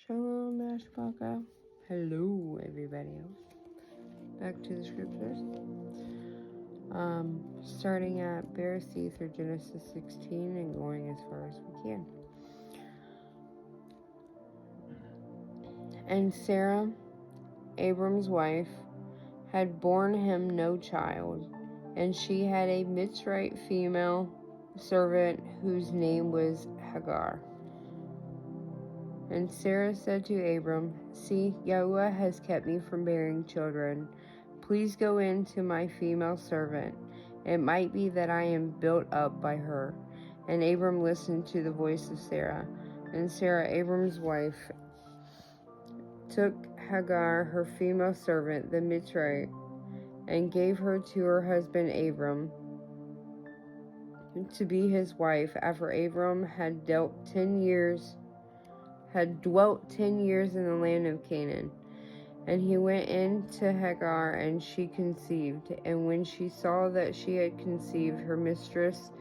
Shalom, Mashpaka. Hello, everybody else. Back to the scriptures. Starting at Bereshith or Genesis 16 and going as far as we can. And Sarah, Abram's wife, had borne him no child, and she had a Mitzrite female servant whose name was Hagar. And Sarah said to Abram, "See, Yahuwah has kept me from bearing children. Please go in to my female servant. It might be that I am built up by her." And Abram listened to the voice of Sarah. And Sarah, Abram's wife, took Hagar, her female servant, the Mitzrite, and gave her to her husband Abram to be his wife after Abram had dwelt 10 years in the land of Canaan. And he went in to Hagar, and she conceived. And when she saw that she had conceived, her mistress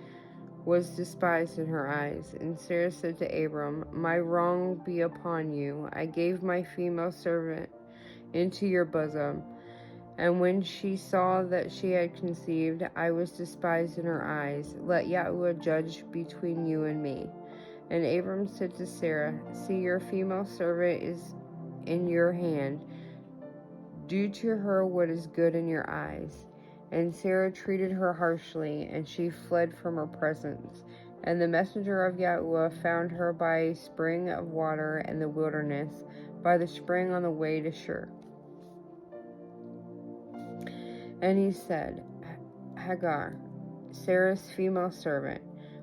was despised in her eyes. And Sarah said to Abram, "My wrong be upon you. I gave my female servant into your bosom. And when she saw that she had conceived, I was despised in her eyes. Let Yahuwah judge between you and me." And Abram said to Sarah, "See, your female servant is in your hand. Do to her what is good in your eyes." And Sarah treated her harshly, and she fled from her presence. And the messenger of Yahuwah found her by a spring of water in the wilderness, by the spring on the way to Shur. And he said, "Hagar, Sarah's female servant,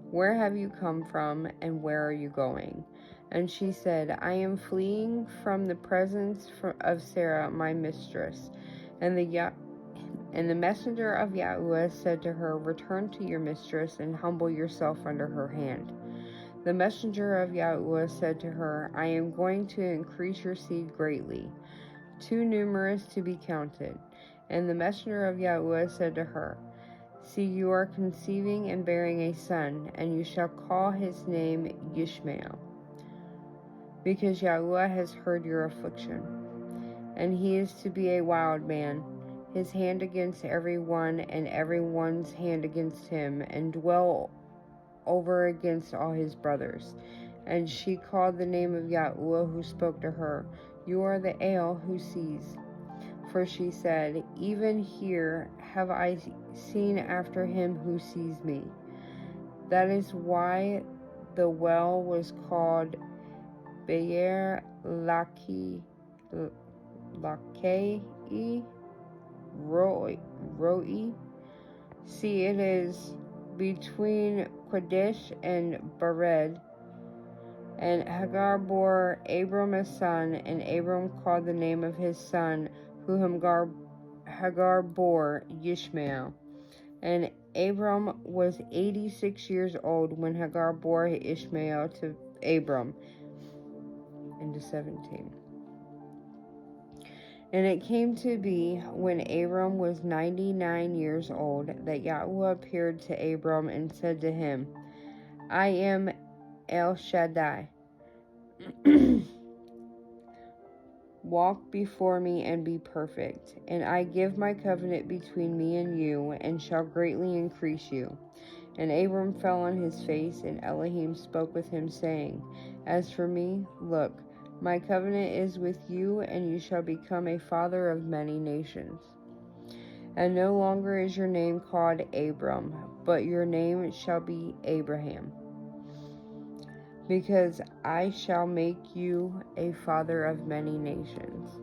where have you come from, and where are you going?" And she said, "I am fleeing from the presence of Sarah, my mistress." And the messenger of Yahuwah said to her, "Return to your mistress and humble yourself under her hand." The messenger of Yahuwah said to her, "I am going to increase your seed greatly, too numerous to be counted." And the messenger of Yahuwah said to her, "See, you are conceiving and bearing a son, and you shall call his name Ishmael, because Yahuwah has heard your affliction. And he is to be a wild man, his hand against everyone, and everyone's hand against him, and dwell over against all his brothers." And she called the name of Yahuwah who spoke to her, "You are the El who sees." For she said, "Even here have I seen after him who sees me." That is why the well was called Be'er Lakei Roi. See, it is between Kadesh and Bered. And Hagar bore Abram a son, and Abram called the name of his son, whom Hagar bore, Ishmael. And Abram was 86 years old when Hagar bore Ishmael to Abram. Into 17. And it came to be, when Abram was 99 years old, that Yahuwah appeared to Abram and said to him, "I am El Shaddai. Walk before me and be perfect. And I give my covenant between me and you, and shall greatly increase you." And Abram fell on his face, and Elohim spoke with him, saying, "As for me, look, my covenant is with you, and you shall become a father of many nations. And no longer is your name called Abram, but your name shall be Abraham, because I shall make you a father of many nations.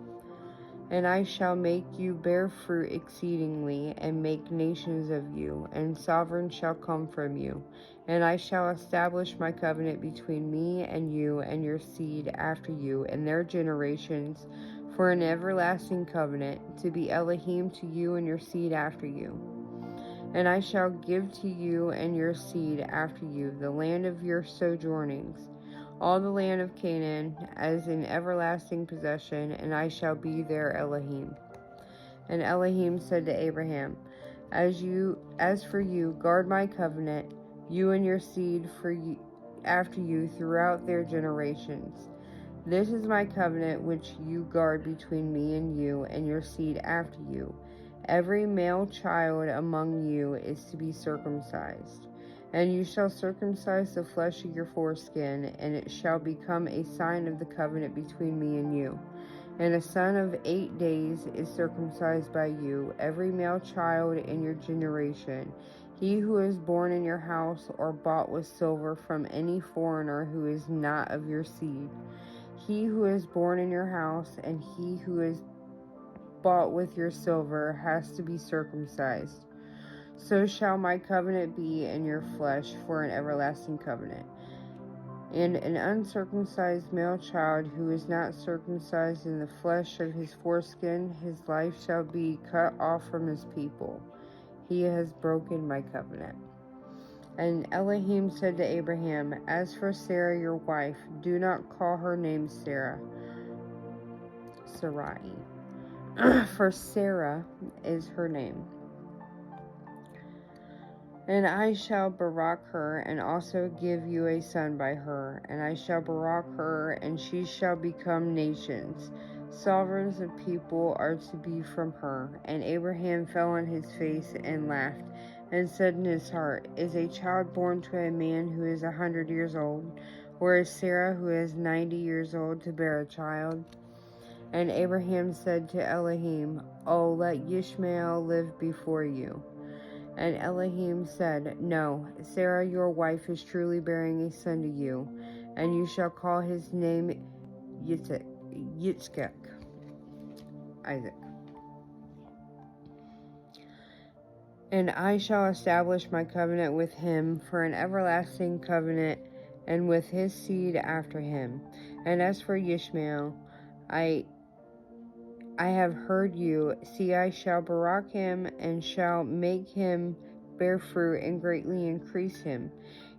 And I shall make you bear fruit exceedingly, and make nations of you, and sovereigns shall come from you. And I shall establish my covenant between me and you and your seed after you and their generations, for an everlasting covenant, to be Elohim to you and your seed after you. And I shall give to you and your seed after you the land of your sojournings, all the land of Canaan, as an everlasting possession, and I shall be their Elohim." And Elohim said to Abraham, As for you, guard my covenant, you and your seed after you throughout their generations. This is my covenant which you guard between me and you and your seed after you. Every male child among you is to be circumcised. And you shall circumcise the flesh of your foreskin, and it shall become a sign of the covenant between me and you. And a son of 8 days is circumcised by you, every male child in your generation. He who is born in your house or bought with silver from any foreigner who is not of your seed. He who is born in your house and he who is bought with your silver has to be circumcised. So shall my covenant be in your flesh for an everlasting covenant. And an uncircumcised male child who is not circumcised in the flesh of his foreskin, his life shall be cut off from his people. He has broken my covenant. And Elohim said to Abraham, As for Sarah your wife, do not call her name Sarai, for Sarah is her name. And I shall barak her, and also give you a son by her. And I shall barak her, and she shall become nations. Sovereigns of people are to be from her. And Abraham fell on his face and laughed, and said in his heart, Is a child born to a man who is 100 years old? Or is Sarah, who is 90 years old, to bear a child? And Abraham said to Elohim, Oh, let Ishmael live before you. And Elohim said, No, Sarah your wife is truly bearing a son to you, and you shall call his name Yitzchak, Isaac. And I shall establish my covenant with him for an everlasting covenant, and with his seed after him. And as for Ishmael, I have heard you. See, I shall barak him, and shall make him bear fruit, and greatly increase him.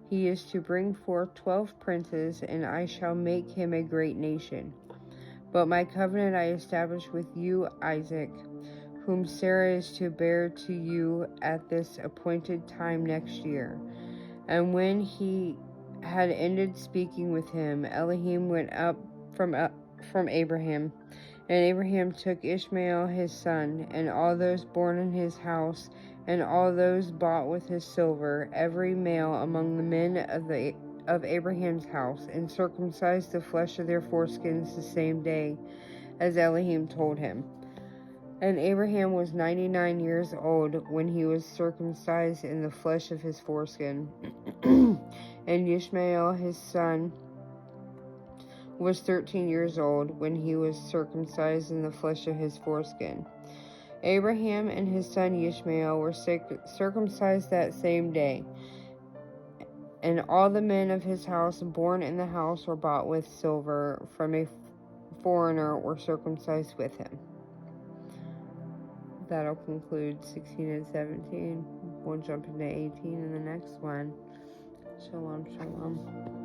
He is to bring forth 12 princes, and I shall make him a great nation. But my covenant I establish with you, Isaac, whom Sarah is to bear to you at this appointed time next year. And when he had ended speaking with him, Elohim went up from Abraham. And Abraham took Ishmael his son, and all those born in his house, and all those bought with his silver, every male among the men of Abraham's house, and circumcised the flesh of their foreskins the same day, as Elohim told him. And Abraham was 99 years old when he was circumcised in the flesh of his foreskin. And Ishmael his son was 13 years old when he was circumcised in the flesh of his foreskin. Abraham and his son Ishmael were circumcised that same day, and all the men of his house born in the house or bought with silver from a foreigner were circumcised with him. That'll conclude 16 and 17. We'll jump into 18 in the next one. Shalom, shalom.